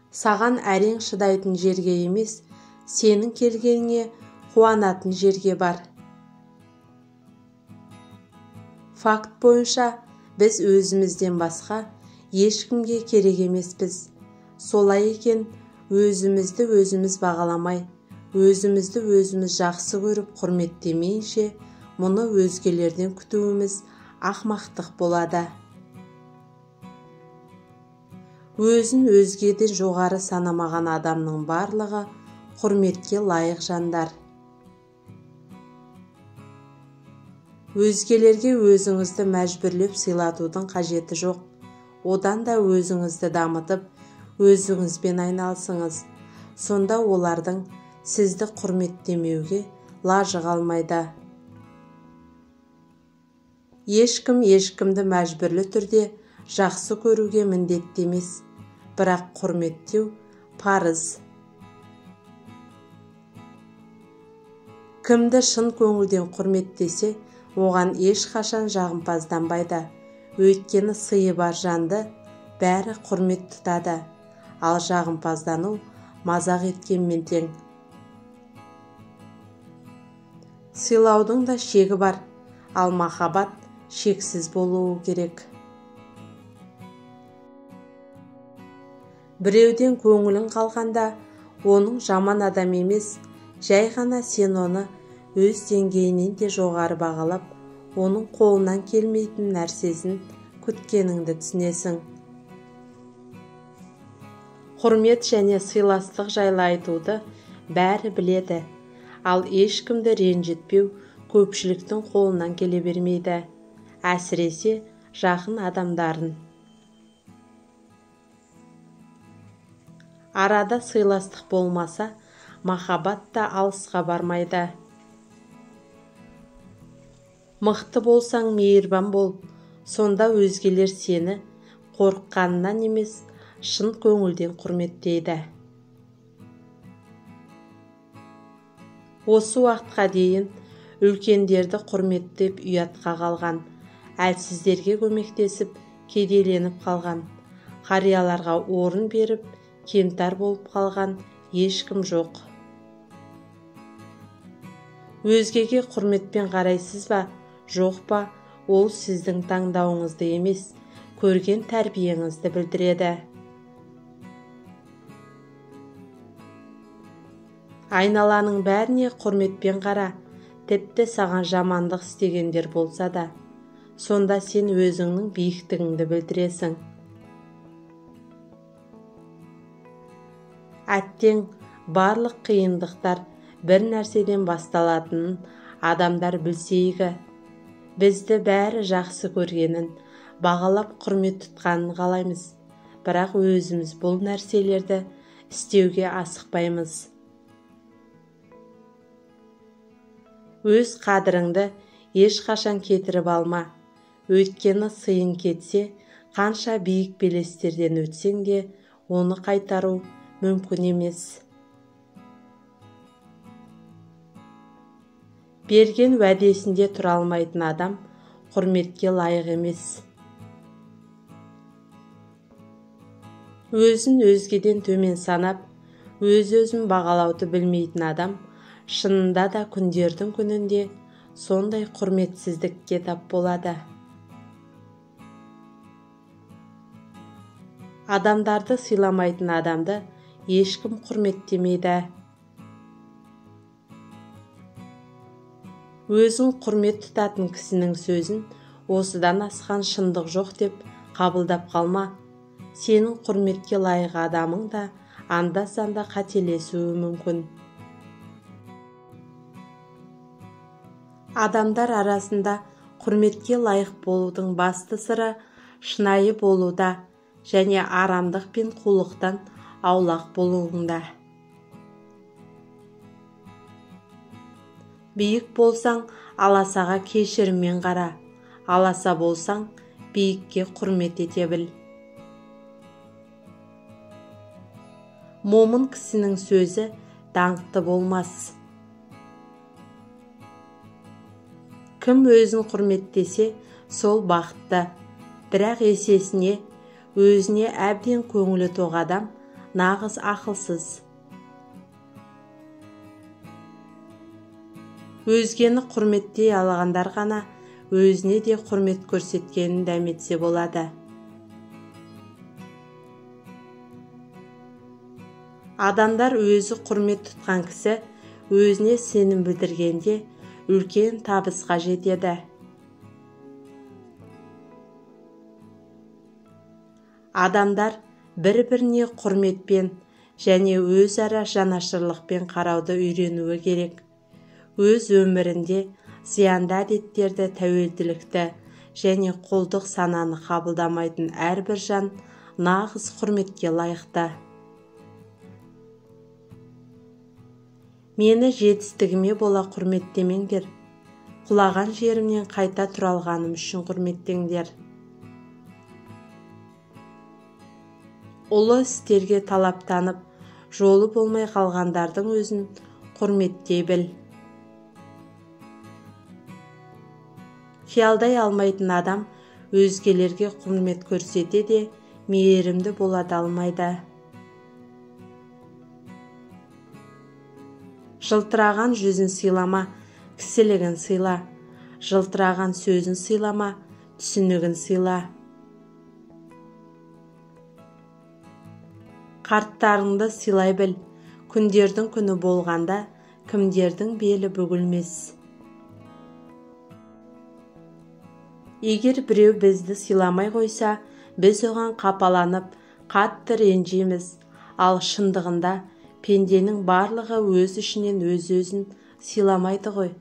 Саған әрең шыдайтын жерге емес, сенің келгеніңе қуанатын жерге бар. Факт бойынша біз өзімізден басқа ешкімге керек емеспіз. Солай екен, өзімізді өзіміз бағаламай, өзімізді өзіміз жақсы көріп құрметтемейінше, мұны өзгелерден күтуіміз ақмақтық болады. Өзін өзгеден жоғары санамаған адамның барлығы құрметке лайық жандар. Өзгелерге өзіңізді мәжбүрлеп сыйлатудың қажеті жоқ. Одан да өзіңізді дамытып, өзіңізбен айналсыңыз. Сонда олардың сізді құрметтемеуге лажы қалмайды. Ешкім ешкімді мәжбүрлі түрде жақсы көруге міндетті емес, бірақ құрметтеу парыз. Кімді шын көңілден құрметтесе, оған ешқашан жағымпазданбайды. Өйткені сыйы бар жанды бәрі құрмет тұтады, ал жағымпаздану мазақ еткенмен тең. Сыйлаудың да шегі бар, ал махаббат шексіз болуы керек. Біреуден көңілің қалғанда, оның жаман адам емес, жай ғана сен оны өз деңгейінен де жоғары бағалап, оның қолынан келмейтін нәрсесін күткеніңді түсінесің. Құрмет және сыйластық жайлы айтуды бәрі біледі, ал ешкімді ренжітпеу көпшіліктің қолынан келе бермейді, әсіресе жақын адамдарын. Арада сыйластық болмаса, махаббат та алысқа бармайды. Мықты болсаң мейірбан бол, сонда өзгелер сені қорыққанынан емес, шын көңілден құрметтейді. Осы уақытқа дейін үлкендерді құрметтеп ұятқа қалған, әлсіздерге көмектесіп кедейленіп қалған, қарияларға орын беріп кемтар болып қалған ешкім жоқ. Өзгеге құрметпен қарайсыз ба, жоқ па, ол сіздің таңдауыңызды емес, көрген тәрбиеңізді білдіреді. Айналаның бәріне құрметпен қара, тіпті саған жамандық істегендер болса да, сонда сен өзіңнің биіктігіңді білдіресің. Әттең барлық қиындықтар бір нәрседен басталатынын адамдар білсейгі, бізді бәрі жақсы көргенін, бағалап құрмет тұтқанын қалаймыз, бірақ өзіміз бұл нәрселерді істеуге асықпаймыз. Өз қадіріңді ешқашан кетіріп алма, өйткені сыйың кетсе, қанша биік белестерден өтсең де, оны қайтару мүмкін емес. Берген уәдесінде тұра алмайтын адам құрметке лайық емес. Өзін өзгеден төмен санап, өз-өзін бағалауды білмейтін адам шынында да күндердің күнінде сондай құрметсіздікке тап болады. Адамдарды сыйламайтын адамды ешкім құрметтемейді. Өзін құрмет тұтатын кісінің сөзін осыдан асқан шындық жоқ деп қабылдап қалма. Сенің құрметке лайық адамың да анда-санда қателесуі мүмкін. Адамдар арасында құрметке лайық болудың басты сыры шынайы болуда және арамдық пен қулықтан аулақ болуыңда. Биік болсаң, аласаға кешіріммен қара, аласа болсаң, биікке құрмет ете біл. Момын кісінің сөзі даңқты болмас. Кім өзін құрметтесе, сол бақытты, бірақ есесіне өзіне әбден көңілі тоқ адам нағыз ақылсыз. Өзгені құрметтей алғандар ғана өзіне де құрмет көрсеткенін дәметсе болады. Адамдар өзі құрмет тұтқан кісі өзіне сенім білдіргенде үлкен табысқа жетеді. Адамдар бір-біріне құрметпен және өзара жанашырлықпен қарауды үйренуі керек. Өз өмірінде зиянды әдеттерді, тәуелділікті және құлдық сананы қабылдамайтын әрбір жан нағыз құрметке лайықты. Мені жетістігіме бола құрметтемеңдер. Құлаған жерімнен қайта тұра алғаным үшін құрметтеңдер. Ұлы істерге талаптанып, жолы болмай қалғандардың өзін құрметтей біл. Қиялдай алмайтын адам өзгелерге құрмет көрсете де мейірімді бола алмайды. Жылтыраған жүзін сыйлама, кісілігін сыйла. Жылтыраған сөзін сыйлама, түсінігін сыйла. Қарттарыңды сыйлай біл. Күндердің күні болғанда, кімдердің белі бүгілмес. Егер біреу бізді сыйламай қойса, біз оған қапаланып, қатты ренжиміз. Ал шындығында пенденің барлығы өз ішінен өз-өзін сыйламайды ғой.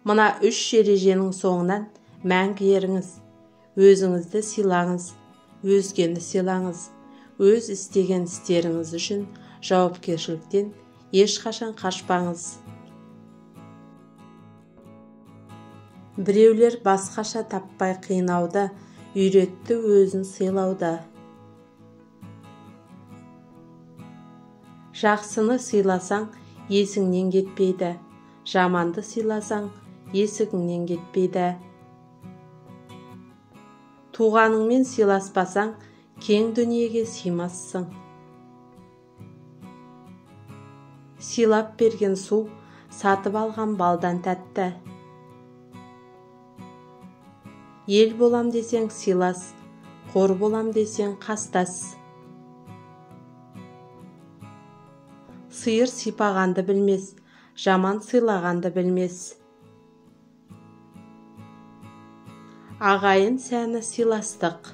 Мына 3 ереженің соңынан мәңгі еріңіз. Өзіңізді сыйлаңыз, өзгені сыйлаңыз. Өз істеген істеріңіз үшін жауапкершіліктен ешқашан қашпаңыз. Біреулер басқаша таппай қинауды, үйретті өзін сыйлауды. Жақсыны сыйласаң, есіңнен кетпейді. Жаманды сыйласаң, есігіңнен кетпейді. Туғаныңмен сыйласпасаң, кең дүниеге сыймассың. Сыйлап берген су, сатып алған балдан тәтті. Ел болам десең сыйлас, қор болам десең қастас. Сиыр сипағанды білмес, жаман сыйлағанды білмес. Ағайын сәні сыйластық.